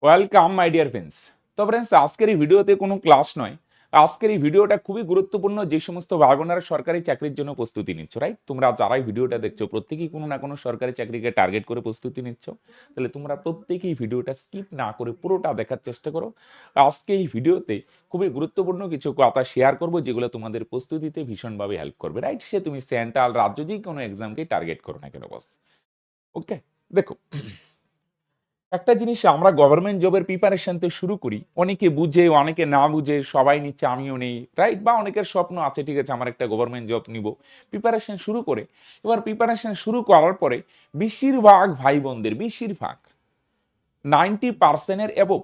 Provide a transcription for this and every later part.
Welcome my dear friends. তো friends, আজকের এই ভিডিওতে কোনো ক্লাস নয়। আজকের এই ভিডিওটা খুবই গুরুত্বপূর্ণ। যে সমস্ত ভাই বোনেরা সরকারি চাকরির জন্য প্রস্তুতি নিচ্ছ, রাইট? তোমরা যারাই ভিডিওটা দেখছো প্রত্যেকেই কোনো না কোনো সরকারি চাকরিকে টার্গেট করে প্রস্তুতি নিচ্ছ। তাহলে তোমরা প্রত্যেকেই ভিডিওটা স্কিপ না করে পুরোটা দেখার চেষ্টা করো। আজকে এই ভিডিওতে খুবই গুরুত্বপূর্ণ কিছু কথা শেয়ার করবো, যেগুলো তোমাদের প্রস্তুতিতে ভীষণভাবে হেল্প করবে, রাইট? সে তুমি সেন্ট্রাল, রাজ্য, যে কোনো এক্সামকে টার্গেট করো না কেন, বস। ওকে, দেখো, একটা জিনিস, আমরা গভর্নমেন্ট জবের প্রিপারেশন তো শুরু করি, অনেকে বুঝে অনেকে না বুঝে, সবাই নিচ্ছে আমিও নেই, রাইট? বা অনেকের স্বপ্ন আছে, ঠিক আছে আমার একটা গভর্নমেন্ট জব নিব, প্রিপারেশন শুরু করে। এবার প্রিপারেশন শুরু করার পরে বেশিরভাগ ভাই বোনদের, বেশিরভাগ 90%-এর এবং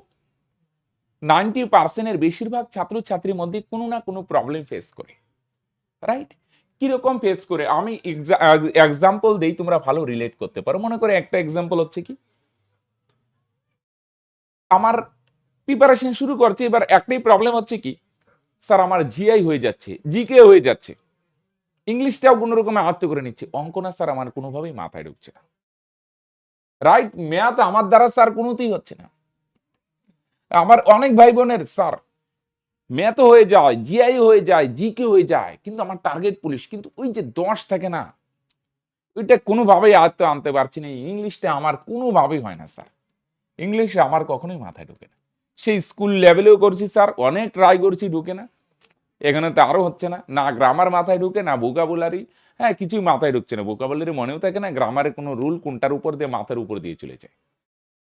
90%-এর বেশিরভাগ ছাত্রছাত্রীর মধ্যে কোনো না কোনো প্রবলেম ফেস করে, রাইট? কিরকম ফেস করে আমি এক্সাম্পল দেই, তোমরা ভালো রিলেট করতে পারো। মনে করে একটা এক্সাম্পল হচ্ছে কি, আমার প্রিপারেশন শুরু করছে, এবার একটাই প্রবলেম হচ্ছে কি, স্যার আমার জিআই হয়ে যাচ্ছে, জিকে হয়ে যাচ্ছে, ইংলিশটাও কোনো রকমে আয়ত্ত করে নিচ্ছে, অঙ্ক না স্যার আমার কোনোভাবেই মাথায় ঢুকছে না, রাইট? ম্যাথ আমার দ্বারা স্যার কোনোতেই হচ্ছে না। আমার অনেক ভাই বোনের স্যার ম্যাথ হয়ে যায়, জিআই হয়ে যায়, জিকে হয়ে যায়, কিন্তু আমার টার্গেট পুলিশ, কিন্তু ওই যে 10 থাকে না, ওইটা কোনোভাবেই আয়ত্ত আনতে পারছি না। ইংলিশটা আমার কোনোভাবেই হয় না স্যার, ইংলিশে আমার কখনোই মাথায় ঢুকে না। সেই স্কুল লেভেলেও করছি স্যার, অনেক ট্রাই করছি, ঢুকে না। এখানে তো আরো হচ্ছে না, না গ্রামার মাথায় ঢুকে, না ভোকাবুলারি, হ্যাঁ কিছুই মাথায় ঢুকছে না, ভোকাবুলারি মনেও থাকে না, গ্রামারের কোনো রুল কোনটার উপর দিয়ে মাথার উপর দিয়ে চলে যায়,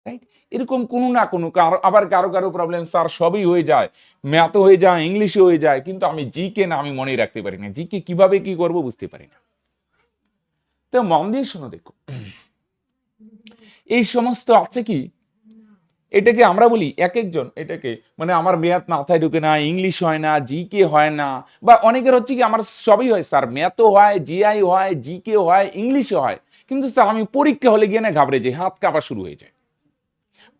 রাইট? এরকম কোনো না কোনো আবার কারো কারো প্রবলেম, স্যার সবই হয়ে যায়, ম্যাথ হয়ে যায়, ইংলিশে হয়ে যায়, কিন্তু আমি জিকে না, আমি মনে রাখতে পারি না, জিকে কিভাবে কি করব বুঝতে পারি না। তো মন দিয়ে শোনো, দেখো, এই সমস্ত আছে কি, এটাকে আমরা বলি এক একজন এটাকে, মানে আমার ম্যাথ মাথায় ঢুকে না, ইংলিশ হয় না, জিকে হয় না, বা অনেকের হচ্ছে কি আমার সবই হয় স্যার, ম্যাথও হয়, জিআই হয়, জিকে হয়, ইংলিশও হয়, কিন্তু স্যার আমি পরীক্ষা হলে গিয়ে না ঘাবড়ে যাই, হাত কাঁপা শুরু হয়ে যায়।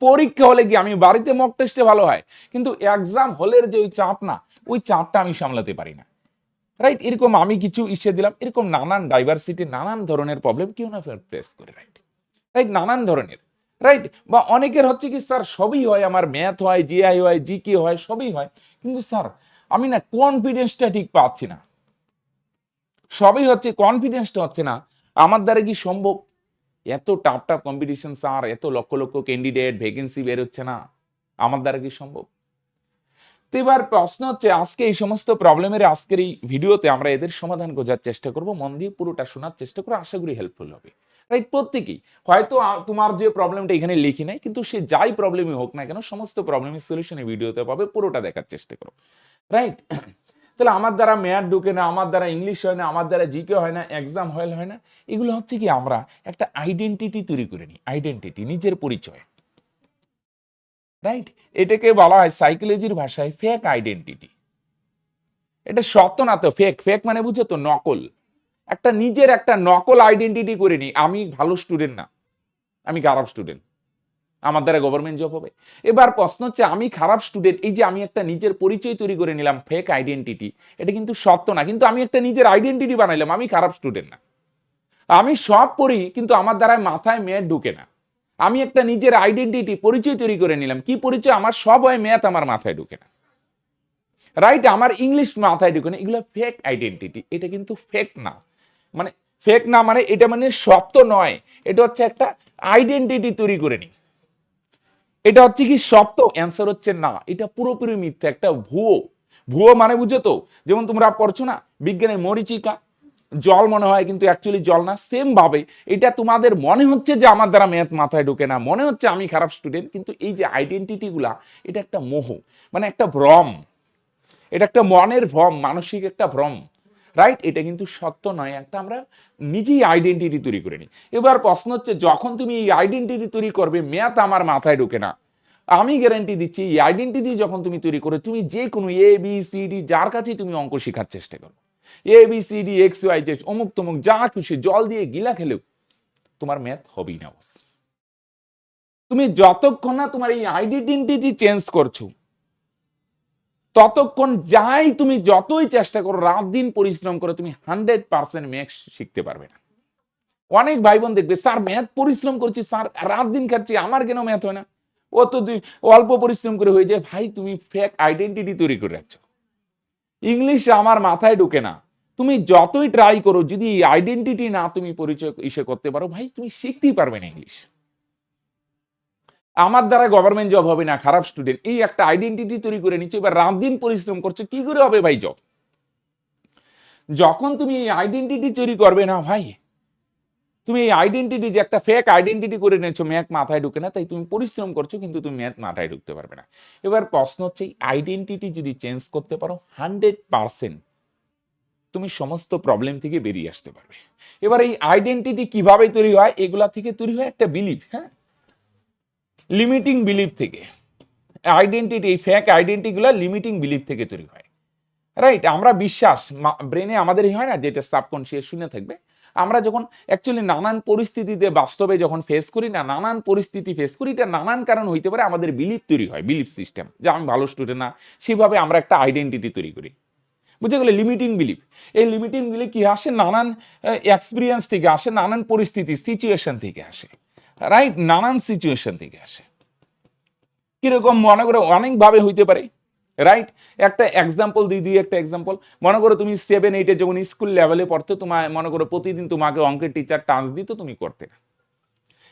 পরীক্ষা হলে গিয়ে আমি বাড়িতে মক টেস্টে ভালো হয়, কিন্তু এক্সাম হলের যে ওই চাপ না, ওই চাপটা আমি সামলাতে পারি না, রাইট? এরকম আমি কিছু ইস্যে দিলাম, এরকম নানান ডাইভার্সিটি, নানান ধরনের প্রবলেম কেউ না ফেস করে, রাইট? রাইট, নানান ধরনের, রাইট? বা অনেকের হচ্ছে কি স্যার সবই হয়, আমার ম্যাথ হয়, জিআই হয়, জিকে হয়, সবই হয়, কিন্তু স্যার আমি না কনফিডেন্সটা ঠিক পাচ্ছি না, সবই হচ্ছে, কনফিডেন্সটা হচ্ছে না, আমার দ্বারা কি সম্ভব? এত টাফ টাফ কম্পিটিশন স্যার, এত লক্ষ লক্ষ ক্যান্ডিডেট, ভ্যাকেন্সি বের হচ্ছে না, আমার দ্বারা কি সম্ভব? তো এবার প্রশ্ন হচ্ছে, আজকে এই সমস্ত প্রবলেমের আজকের এই ভিডিওতে আমরা এদের সমাধান খোঁজার চেষ্টা করব, মন দিয়ে পুরোটা শোনার চেষ্টা করো, আশা করি হেল্পফুল হবে, রাইট? প্রত্যেকেই হয়তো তোমার যে প্রবলেমটা এখানে লিখি নাই, কিন্তু সে যাই প্রবলেমই হোক না কেন, সমস্ত প্রবলেমের সলিউশন এই ভিডিওতে পাবে, পুরোটা দেখার চেষ্টা করো, রাইট? তাহলে আমার দ্বারা ম্যাথ ঢুকে না, আমার দ্বারা ইংলিশ হয় না, আমার দ্বারা জিকে হয় না, এক্সাম হয় না, এগুলো হচ্ছে কি, আমরা একটা আইডেন্টিটি তৈরি করে নিই, আইডেন্টিটি, নিজের পরিচয়, রাইট? এটাকে বলা হয় সাইকোলজির ভাষায় ফেক আইডেন্টিটি। এটা সত্য না তো, ফেক, ফেক মানে বুঝছো তো, নকল। একটা নিজের একটা নকল আইডেন্টিটি করে নি, আমি ভালো স্টুডেন্ট না, আমি খারাপ স্টুডেন্ট, আমার দ্বারা গভর্নমেন্ট জব হবে। এবার প্রশ্ন হচ্ছে, আমি খারাপ স্টুডেন্ট, এই যে আমি একটা নিজের পরিচয় তৈরি করে নিলাম, ফেক আইডেন্টিটি, এটা কিন্তু সত্য না, কিন্তু আমি একটা নিজের আইডেন্টিটি বানাইলাম, আমি খারাপ স্টুডেন্ট না, আমি সব পড়ি, কিন্তু আমার দ্বারা মাথায় ম্যাথ ঢুকে না। আমি একটা নিজের আইডেন্টিটি, পরিচয় তৈরি করে নিলাম, কি পরিচয়? আমার সব হয় ম্যাথ, আমার মাথায় ঢুকে না, রাইট? আমার ইংলিশ মাথায় ঢুকে না, এগুলো ফেক আইডেন্টিটি, এটা কিন্তু ফেক না, মানে ফেক না মানে এটা মানে সত্য নয়, এটা হচ্ছে একটা আইডেন্টিটি তৈরি করে নি। এটা হচ্ছে কি সত্য? অ্যান্সার হচ্ছে না, এটা পুরোপুরি মিথ্যা, একটা ভুয়ো। ভুয়ো মানে বুঝো তো, যেমন তোমরা পড়ছো না বিজ্ঞানের মরিচিকা, জল মনে হয় কিন্তু অ্যাকচুয়ালি জল না, সেম ভাবে এটা তোমাদের মনে হচ্ছে যে আমার দ্বারা ম্যাথ মাথায় ঢোকে না, মনে হচ্ছে আমি খারাপ স্টুডেন্ট, কিন্তু এই যে আইডেন্টিটি গুলা, এটা একটা মোহ, মানে একটা ভ্রম, এটা একটা মনের ভ্রম, মানসিক একটা ভ্রম, রাইট? এটা কিন্তু সত্য নয়, একটা আমরা নিজেই আইডেন্টিটি তৈরি করে নিই। এবার প্রশ্ন হচ্ছে, যখন তুমি এই আইডেন্টিটি তৈরি করবে, ম্যাথ আমার মাথায় ঢোকে না, আমি গ্যারান্টি দিচ্ছি এই আইডেন্টিটি যখন তুমি তৈরি করে, তুমি যে কোনো এ বি সি ডি যার কাছেই তুমি অঙ্ক শেখার চেষ্টা করো, A B C D X Y Z অমুক তমুক যা খুশি জল দিয়ে গিলা খেলেও তোমার ম্যাথ হবেই না, বস। তুমি যতক্ষণ না তোমার এই আইডেন্টিটি চেঞ্জ করছো, ততক্ষণ যাই তুমি যতই চেষ্টা করো, রাত দিন পরিশ্রম করে, তুমি 100% ম্যাথ শিখতে পারবে না। অনেক ভাই বোন দেখবে, স্যার ম্যাথ পরিশ্রম করছি স্যার, রাত দিন খাচ্ছি, আমার কেন ম্যাথ হয় না? ও তো অল্প পরিশ্রম করে হয়ে যায়। ভাই তুমি ফেক আইডেন্টিটি তৈরি করে রাখছো। ইংলিশ আমার মাথায় ঢোকে না। তুমি যতই ট্রাই করো, যদি এই আইডেন্টিটি না তুমি পরিচয় করতে পারো, ভাই তুমি শিখতেই পারবে না ইংলিশ। আমার দ্বারা গভর্নমেন্ট জব হবে না, খারাপ স্টুডেন্ট, এই একটা আইডেন্টিটি তৈরি করে নিচ্ছে। এবার রাত দিন পরিশ্রম করছো, কি করে হবে ভাই জব? যখন তুমি এই আইডেন্টিটি তৈরি করবে না ভাই, তুমি এই আইডেন্টিটি যে একটা ফেক আইডেন্টিটি করে নিয়েছো, ম্যাথ মাথায় ঢুকে না, তাই তুমি পরিশ্রম করছো কিন্তু তুমি ম্যাথ মাথায় ঢুকতে পারবে না। এবার প্রশ্ন হচ্ছে, এই আইডেন্টিটি যদি চেঞ্জ করতে পারো 100%, তুমি সমস্ত প্রবলেম থেকে বেরিয়ে আসতে পারবে। এবার এই আইডেন্টিটি কিভাবে তৈরি হয়? এগুলা থেকে তৈরি হয় একটা বিলিফ, হ্যাঁ, লিমিটিং বিলিফ থেকে। আইডেন্টিটি, এই ফেক আইডেন্টিটি গুলা লিমিটিং বিলিফ থেকে তৈরি হয়, রাইট? আমরা বিশ্বাস ব্রেনে আমাদের হয় না, যেটা সাবকনসিয়াস শুনে থাকবে, আমরা যখন অ্যাকচুয়ালি নানান পরিস্থিতিতে বাস্তবে যখন ফেস করি না, নানান পরিস্থিতি ফেস করি, এটা নানান কারণ হইতে পারে, আমাদের বিলিফ তৈরি হয়, বিলিফ সিস্টেম, যে আমি ভালো স্টুডেন্ট না, সেভাবে আমরা একটা আইডেন্টিটি তৈরি করি। বুঝে গেলে লিমিটিং বিলিফ। এই লিমিটিং বিলিফ কি আসে? নানান এক্সপিরিয়েন্স থেকে আসে, নানান পরিস্থিতি সিচুয়েশন থেকে আসে, রাইট? নানান সিচুয়েশন থেকে আসে। কিরকম? মনে করো অনেকভাবে হইতে পারে, রাইট? একটা এক্সাম্পল দিই, একটা এক্সাম্পল। মনে করো তুমি 7-8 যখন স্কুল লেভেলে পড়তে, তোমার মনে করো প্রতিদিন তোমাকে অঙ্কের টিচার টান্স দিত, তুমি করতে না।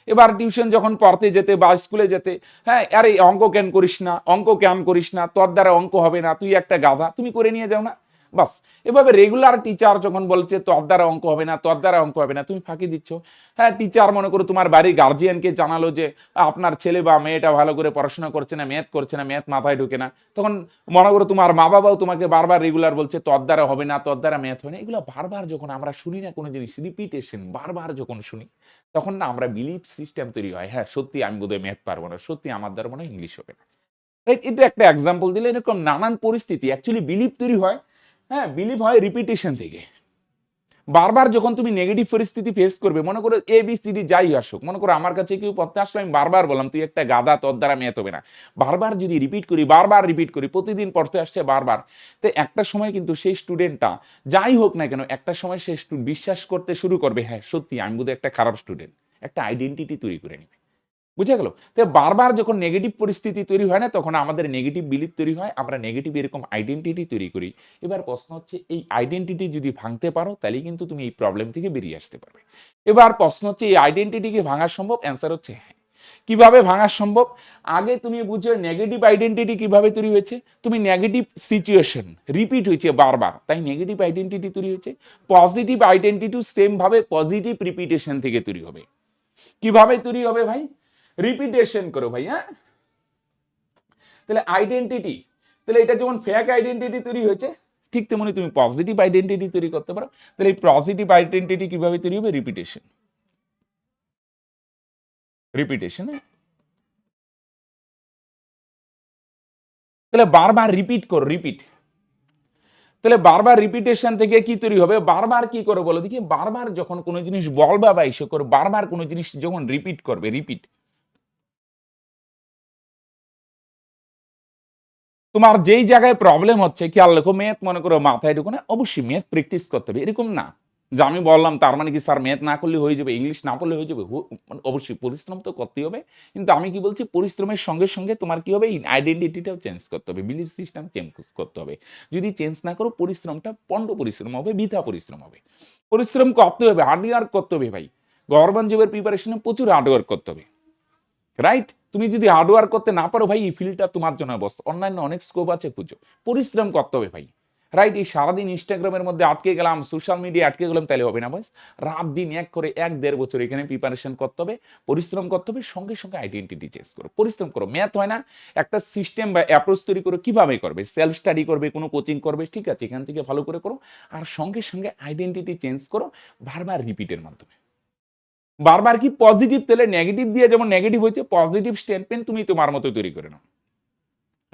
এবার টিউশন যখন পড়তে যেতে বা স্কুলে যেতে, হ্যাঁ, আরে অঙ্ক কেন করিস না, অঙ্ক কেন করিস না, তোর দ্বারা অঙ্ক হবে না, তুই একটা গাধা, তুমি করে নিয়ে যাও না, বাস। এভাবে রেগুলার টিচার যখন বলছে তোর দ্বারা অঙ্ক হবে না, তোর দ্বারা অঙ্ক হবে না, তুমি ফাঁকি দিচ্ছ। হ্যাঁ, টিচার মনে করো তোমার বাড়ির গার্জিয়ানকে জানালো যে আপনার ছেলে বা মেয়েটা ভালো করে পড়াশোনা করছে না, ম্যাথ মাথায় ঢুকে না, তখন মনে করো তোমার মা বাবাও তোমাকে বারবার রেগুলার বলছে তোর দ্বারা হবে না, তোর দ্বারা ম্যাথ হয় না। এগুলো বারবার যখন আমরা শুনি না কোনো জিনিস, রিপিটেশন বারবার যখন শুনি, তখন না আমরা বিলিফ সিস্টেম তৈরি হয়, হ্যাঁ সত্যি আমি বোধহয় ম্যাথ পারবো না, সত্যি আমার দ্বারা মনে হয় ইংলিশ হবে না, রাইট? এটা একটা এক্সাম্পল দিলে, এরকম নানান পরিস্থিতি অ্যাকচুয়ালি বিলিফ তৈরি হয়। হ্যাঁ, বিলিভ হয় রিপিটেশন থেকে। বারবার যখন তুমি নেগেটিভ পরিস্থিতি ফেস করবে, মনে করো ABCD যাই আসুক, মনে করো আমার কাছে কেউ পড়তে আসলো, আমি বারবার বললাম তুই একটা গাধা, তোর দ্বারা ম্যাথ হবে না, বারবার যদি বারবার রিপিট করি, প্রতিদিন পড়তে আসছে বারবার, তো একটা সময় কিন্তু সেই স্টুডেন্টটা যাই হোক না কেন, একটা সময় সে বিশ্বাস করতে শুরু করবে, হ্যাঁ সত্যি আমি বোধহয় একটা খারাপ স্টুডেন্ট, একটা আইডেন্টিটি তৈরি করে নেবে। বুঝে গেল? তো বারবার যখন নেগেটিভ পরিস্থিতি তৈরি হয় না, তখন আমাদের নেগেটিভ বিলিফ তৈরি হয়, আমরা নেগেটিভ এরকম আইডেন্টিটি তৈরি করি। এবার প্রশ্ন হচ্ছে, এই আইডেন্টিটি যদি ভাঙতে পারো, তাহলে কিন্তু তুমি এই প্রবলেম থেকে বেরিয়ে আসতে পারবে। এবার প্রশ্ন হচ্ছে, এই আইডেন্টিটি কি ভাঙা সম্ভব? অ্যান্সার হচ্ছে হ্যাঁ। কিভাবে ভাঙা সম্ভব? আগে তুমি বুঝো নেগেটিভ আইডেন্টিটি কিভাবে তৈরি হয়েছে। তুমি নেগেটিভ সিচুয়েশন রিপিট হয়েছে বারবার, তাই নেগেটিভ আইডেন্টিটি তৈরি হয়েছে। পজিটিভ আইডেন্টিটি সেম ভাবে পজিটিভ রিপিটেশন থেকে তৈরি হবে। কিভাবে তৈরি হবে ভাই? রিপিটেশন করো ভাই, হ্যাঁ। তাহলে আইডেন্টিটি, তাহলে এটা যেমন ফেক আইডেন্টিটি তৈরি হয়েছে, ঠিক তেমনি তুমি পজিটিভ আইডেন্টিটি তৈরি করতে পারো। তাহলে এই পজিটিভ আইডেন্টিটি কিভাবে তৈরি হবে? Repetition, repetition. তাহলে বারবার রিপিট করো, রিপিট। তাহলে বারবার রিপিটেশন থেকে কি তৈরি হবে? বারবার কি করো বলো দেখি? বারবার যখন কোনো জিনিস বলবা বা ইস্যু করো, বারবার কোনো জিনিস যখন রিপিট করবে, রিপিট, তোমার যেই জায়গায় প্রবলেম হচ্ছে, খেয়াল রাখো, ম্যাথ মনে করো মাথায় ঢুকো না, অবশ্যই ম্যাথ প্র্যাকটিস করতে হবে, এরকম না যে আমি বললাম তার মানে কি স্যার ম্যাথ না করলে হয়ে যাবে, ইংলিশ না পড়লে হয়ে যাবে। মানে অবশ্যই পরিশ্রম তো করতেই হবে, কিন্তু আমি কি বলছি, পরিশ্রমের সঙ্গে সঙ্গে তোমার কি হবে? আইডেন্টিটিটাও চেঞ্জ করতে হবে, বিলিফ সিস্টেম চেঞ্জ করতে হবে। যদি চেঞ্জ না করো, পরিশ্রমটা পণ্ড পরিশ্রম হবে, বৃথা পরিশ্রম হবে। পরিশ্রম করতে হবে, হার্ডওয়ার্ক করতে হবে ভাই। গভর্নমেন্ট জবের প্রিপারেশনে প্রচুর হার্ডওয়ার্ক করতে হবে, রাইট? তুমি যদি হার্ডওয়ার্ক করতে না পারো ভাই, এই ফিল্ডটা তোমার জন্য বসত, অন্যান্য অনেক স্কোপ আছে, খুঁজো। পরিশ্রম করতে হবে ভাই, রাইট? এই সারাদিন ইনস্টাগ্রামের মধ্যে আটকে গেলাম, সোশ্যাল মিডিয়া আটকে গেলাম, তাহলে হবে না বস। রাত দিন এক করে 1-1.5 বছর এখানে প্রিপারেশন করতে হবে, পরিশ্রম করতে হবে, সঙ্গে সঙ্গে আইডেন্টিটি চেঞ্জ করো, পরিশ্রম করো। ম্যাথ হয় না, একটা সিস্টেম বা অ্যাপ্রোচ তৈরি করো, কিভাবে করবে? সেলফ স্টাডি করবে, কোনো কোচিং করবে, ঠিক আছে, এখান থেকে ভালো করে করো, আর সঙ্গে সঙ্গে আইডেন্টিটি চেঞ্জ করো, বারবার রিপিটের মাধ্যমে। বারবার কি পজিটিভ, তাহলে নেগেটিভ দিয়ে যেমন নেগেটিভ হয়েছে, পজিটিভ স্টেটমেন্ট তুমি তোমার মতো তৈরি করে নাও,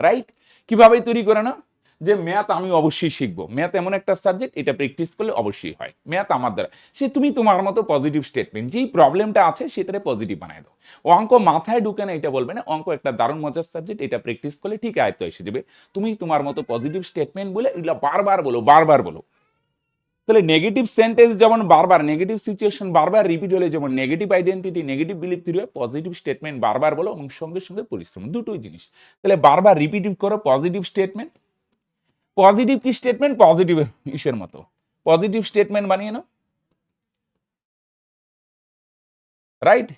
রাইট? কিভাবে তৈরি করে নাও? যে ম্যাথ আমি অবশ্যই শিখবো, ম্যাথ এমন একটা সাবজেক্ট, এটা প্র্যাকটিস করলে অবশ্যই হয়, ম্যাথ আমার দ্বারা, সে তুমি তোমার মতো পজিটিভ স্টেটমেন্ট, যেই প্রবলেমটা আছে সেটারে পজিটিভ বানায় দাও। অঙ্ক মাথায় ঢুকে না এটা বলবে না, অঙ্ক একটা দারুণ মজার সাবজেক্ট, এটা প্র্যাকটিস করলে ঠিক আয়ত্ত এসে যাবে। তুমি তোমার মতো পজিটিভ স্টেটমেন্ট বলে এগুলো বারবার বলো, বারবার বলো। তাহলে নেগেটিভ সেন্টেন্স যেমন বারবার, নেগেটিভ সিচুয়েশন বারবার রিপিট হলে যেমন নেগেটিভ আইডেন্টিটি, নেগেটিভ বিলিফ তৈরি হয়, পজিটিভ স্টেটমেন্ট বারবার বলো এবং সঙ্গে সঙ্গে পরিশ্রম, দুটোই জিনিস। তাহলে বারবার রিপিটিভ করো পজিটিভ স্টেটমেন্ট। পজিটিভ কি স্টেটমেন্ট? পজিটিভ ইসের মতো পজিটিভ স্টেটমেন্ট বানিয়ে নাও, রাইট?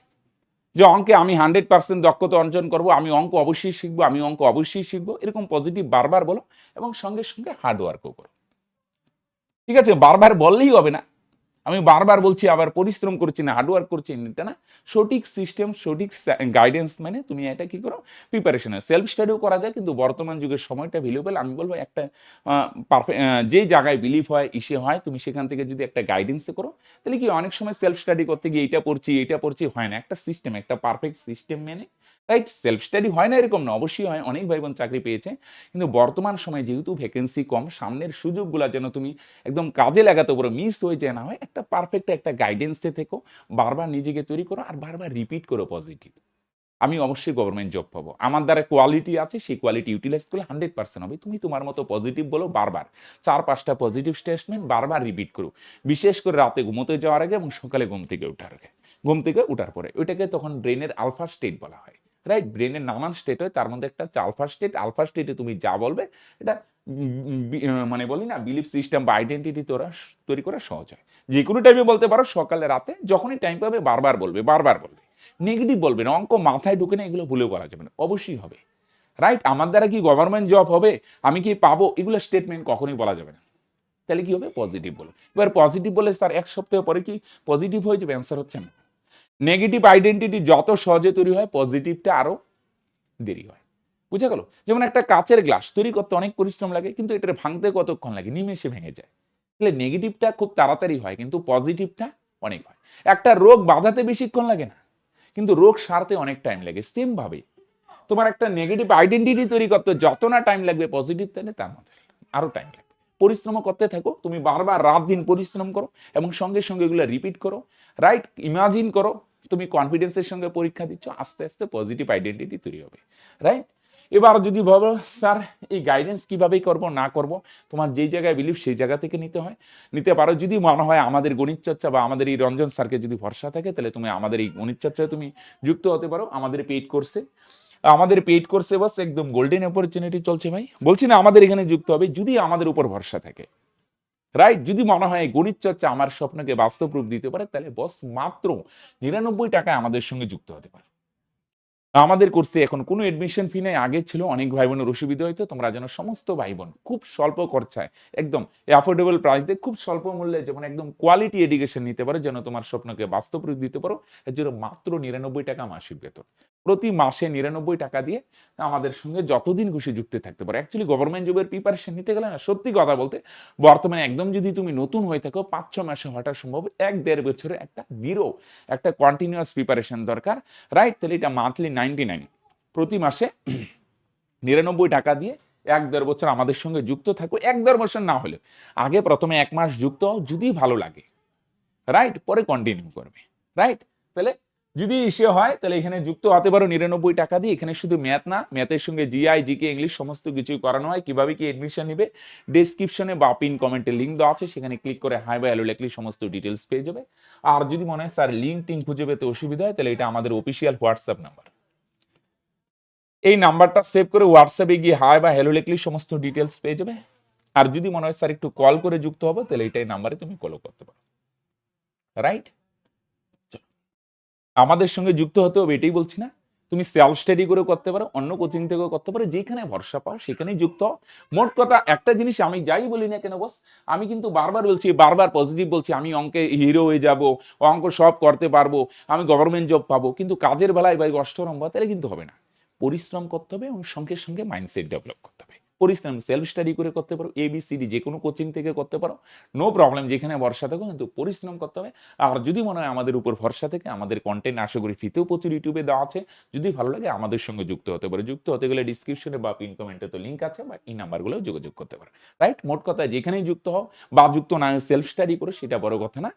যে অঙ্কে আমি 100% দক্ষতা অর্জন করব, আমি অঙ্ক অবশ্যই শিখবো, আমি অঙ্ক অবশ্যই শিখবো, এরকম পজিটিভ বারবার বলো এবং সঙ্গে সঙ্গে হার্ড ওয়ার্কও করো। ঠিক আছে, বারবার বললেই হবে না, আমি বারবার বলছি আবার পরিশ্রম করছি না, হার্ডওয়ার্ক করছি এটা না, সঠিক সিস্টেম সঠিক গাইডেন্স মানে তুমি এটা কি করো, প্রিপারেশন। সেলফ স্টাডিও করা যায়, কিন্তু বর্তমান যুগের সময়টা ভ্যালুয়েবল। আমি বলবো একটা পারফেক্ট যেই জায়গায় বিলিভ হয় ইসে হয়, তুমি সেখান থেকে যদি একটা গাইডেন্সে করো, তাহলে কি অনেক সময় সেলফ স্টাডি করতে গিয়ে এইটা পড়ছি হয় না, একটা সিস্টেম, একটা পারফেক্ট সিস্টেম মেনে, রাইট? সেলফ স্টাডি হয় না এরকম না, অবশ্যই হয়, অনেক ভাই বোন চাকরি পেয়েছে, কিন্তু বর্তমান সময়ে যেহেতু ভ্যাকেন্সি কম, সামনের সুযোগগুলো যেন তুমি একদম কাজে লাগাতে পারো, মিস হয়ে যায় না হয়, একটা পারফেক্ট একটা গাইডেন্সে থেকো, বারবার নিজেকে তৈরি করো আর বারবার রিপিট করো পজিটিভ। আমি অবশ্যই গভর্নমেন্ট জব পাবো, আমার দ্বারা কোয়ালিটি আছে, সেই কোয়ালিটি ইউটিলাইজ করলে 100% হবে। তুমি তোমার মতো পজিটিভ বলো বারবার, 4-5টা পজিটিভ স্টেটমেন্ট বারবার রিপিট করো, বিশেষ করে রাতে ঘুমোতে যাওয়ার আগে এবং সকালে ঘুম থেকে ওঠার আগে, ঘুম থেকে ওঠার পরে। ওইটাকে তখন ব্রেনের আলফা স্টেট বলা হয়, রাইট? ব্রেনের নানান স্টেট হয়, তার মধ্যে একটা আলফা স্টেট। আলফা স্টেটে তুমি যা বলবে এটা মানে বলি না, বিলিফ সিস্টেম বা আইডেন্টিটি তোরা তৈরি করা সহজ হয়। যে কোনো টাইমে বলতে পারো, সকালে রাতে যখনই টাইম পাবে বারবার বলবে, বারবার বলবে, নেগেটিভ বলবে না, অঙ্ক মাথায় ঢুকে না, এগুলো ভুলেও বলা যাবে না, অবশ্যই হবে, রাইট? আমার দ্বারা কি গভর্নমেন্ট জব হবে, আমি কি পাবো, এগুলো স্টেটমেন্ট কখনোই বলা যাবে না। তাহলে কি হবে, পজিটিভ বলো। এবার পজিটিভ বলে স্যার 1 সপ্তাহ পরে কি পজিটিভ হয়ে যাবে? অ্যান্সার হচ্ছে না। নেগেটিভ আইডেন্টিটি যত সহজে তৈরি হয়, পজিটিভটা আরো দেরি হয়। বুঝা গেল? যেমন একটা কাচের গ্লাস তৈরি করতে অনেক পরিশ্রম লাগে, কিন্তু এটা ভাঙতে কতক্ষণ লাগে? নিমেষে ভেঙে যায়। তাহলে নেগেটিভটা খুব তাড়াতাড়ি হয়, কিন্তু পজিটিভটা অনেক হয়। একটা রোগ বাঁধাতে বেশিক্ষণ লাগে না, কিন্তু রোগ সারতে অনেক টাইম লাগে। সেম ভাবে তোমার একটা নেগেটিভ আইডেন্টিটি তৈরি করতে যত না টাইম লাগবে, পজিটিভ তাহলে তার মধ্যে আরো টাইম লাগবে। পরিশ্রম করতে থাকো, তুমি বারবার রাত দিন পরিশ্রম করো এবং সঙ্গে সঙ্গে এগুলো রিপিট করো, রাইট? ইমাজিন করো তুমি কনফিডেন্সের সঙ্গে পরীক্ষা দিচ্ছ, আস্তে আস্তে পজিটিভ আইডেন্টিটি তৈরি হবে, রাইট? এবার যদি ভাবো স্যার এই গাইডেন্স কিভাবে করব না করব, তোমার যেই জায়গায় বিলিভ সেই জায়গা থেকে নিতে হয়, নিতে পারো। যদি মনে হয় আমাদের গণিত চর্চা বা আমাদের এই রঞ্জন স্যারকে যদি ভরসা থাকে, তাহলে তুমি আমাদের এই গণিত চর্চায় তুমি যুক্ত হতে পারো, আমাদের পেইড কোর্সে। আমাদের পেইড কোর্সে বাস একদম গোল্ডেন অপরচুনিটি চলছে ভাই, বলছি না আমাদের এখানে যুক্ত হবে যদি আমাদের উপর ভরসা থাকে, রাইট? যদি মনে হয় গণিত চর্চা আমার স্বপ্নকে বাস্তব রূপ দিতে পারে, তাহলে বস মাত্র 99 টাকায় আমাদের সঙ্গে যুক্ত হতে পারে। আমাদের কোর্সে এখন কোনো এডমিশন ফি নেই, আগে ছিল, অনেক ভাই বোনের অসুবিধা হইতো, তোমরা যেন সমস্ত ভাই বোন খুব স্বল্প খরচায় একদম অ্যাফোর্ডেবল প্রাইস দিয়ে খুব স্বল্প মূল্যে যেমন একদম কোয়ালিটি এডুকেশন নিতে পারো, যেন তোমার স্বপ্নকে বাস্তব রূপ দিতে পারো, এর জন্য মাত্র 99 টাকা মাসিক বেতন। প্রতি মাসে 99 টাকা দিয়ে আমাদের সঙ্গে যতদিন খুশি যুক্ত থাকতে পারো। অ্যাকচুয়ালি গভর্নমেন্ট জবের প্রিপারেশন নিতে গেলে না, সত্যি কথা বলতে বর্তমানে একদম যদি তুমি নতুন হয়ে থাকো, 5-6 মাসে হওয়াটা সম্ভব, 1-1.5 বছরে একটা দৃঢ় একটা কন্টিনিউয়াস প্রিপারেশন দরকার, রাইট? তাহলে এটা মান্থলি 99, প্রতি মাসে 99 টাকা দিয়ে 1-1.5 বছর আমাদের সঙ্গে যুক্ত থাকো। 1-1.5 বছর না হলে আগে প্রথমে 1 মাস যুক্ত হও, যদি ভালো লাগে, রাইট? পরে কন্টিনিউ করবে, রাইট? তাহলে যদি ইসে হয় তাহলে এখানে যুক্ত হতে পারো 99 টাকা দিয়ে। এখানে শুধু ম্যাথ না, ম্যাথের সঙ্গে জিআই জিকে ইংলিশ সমস্ত কিছুই করানো হয়। কিভাবে কি এডমিশন নিবে, ডেসক্রিপশনে বা পিন কমেন্টে লিঙ্ক দেওয়া আছে, সেখানে ক্লিক করে হাই বা হ্যালো লেখলে সমস্ত ডিটেলস পেয়ে যাবে। আর যদি মনে হয় স্যার লিঙ্ক টিঙ্ক খুঁজে পেতে অসুবিধা হয়, তাহলে এটা আমাদের অফিসিয়াল হোয়াটসঅ্যাপ নাম্বার, এই নাম্বারটা সেভ করে হোয়াটসঅ্যাপে গিয়ে হাই বা হ্যালো লেখলে সমস্ত ডিটেলস পেয়ে যাবে। আর যদি মনে হয় স্যার একটু কল করে যুক্ত হবে, তাহলে এটাই নাম্বারে তুমি কলও করতে পারো, রাইট? আমাদের সঙ্গে যুক্ত হতে হবে, এটাই বলছি না। তুমি সেলফ স্টাডি করে করতে পারো, অন্য কোচিং থেকেও করতে পারো, যেখানে ভরসা পাও সেখানেই যুক্ত হও। মোট কথা একটা জিনিস আমি যাই বলি না কেন বস, আমি কিন্তু বারবার বলছি, বারবার পজিটিভ বলছি, আমি অঙ্কে হিরো হয়ে যাব, অঙ্ক সব করতে পারবো, আমি গভর্নমেন্ট জব পাবো, কিন্তু কাজের বেলায় ভাই কষ্ট লম্বা, তাহলে কিন্তু হবে না। পরিশ্রম করতে হবে এবং সঙ্গে সঙ্গে মাইন্ডসেট ডেভেলপ করতে হবে। পরিশ্রম সেলফ স্টাডি করে করতে পারো, এবিসিডি যে কোনো কোচিং থেকে করতে পারো, নো প্রবলেম, যেখানে ভরসা থাকো, কিন্তু পরিশ্রম করতে হবে। আর যদি মনে হয় আমাদের উপর ভরসা থেকে, আমাদের কন্টেন্ট আশা করি ফ্রিতেও প্রচুর ইউটিউবে দেওয়া আছে, যদি ভালো লাগে আমাদের সঙ্গে যুক্ত হতে পারে। যুক্ত হতে গেলে ডিসক্রিপশনে বা পিন কমেন্টে তো লিঙ্ক আছে, বা এই নাম্বারগুলো যোগাযোগ করতে পারে, রাইট? মোট কথা যেখানেই যুক্ত হও বা যুক্ত না সেলফ স্টাডি করো, সেটা বড় কথা না।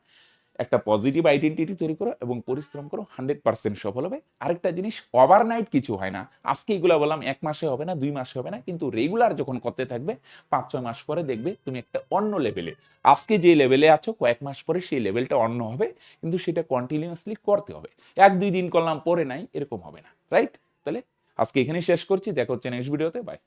একটা পজিটিভ আইডেন্টিটি তৈরি করো এবং পরিশ্রম করো, 100% সফল হবে। আরেকটা জিনিস, ওভারনাইট কিছু হয় না। আজকে এগুলো বললাম, 1 মাসে হবে না, 2 মাসে হবে না, কিন্তু রেগুলার যখন করতে থাকবে 5-6 মাস পরে দেখবে তুমি একটা অন্য লেভেলে, আজকে যে লেভেলে আছো কয়েক মাস পরে সেই লেভেলটা অন্য হবে, কিন্তু সেটা কন্টিনিউয়াসলি করতে হবে। 1-2 দিন করলাম পরে নাই, এরকম হবে না, রাইট? তাহলে আজকে এখানেই শেষ করছি, দেখা হচ্ছে নেক্সট ভিডিওতে, বাই।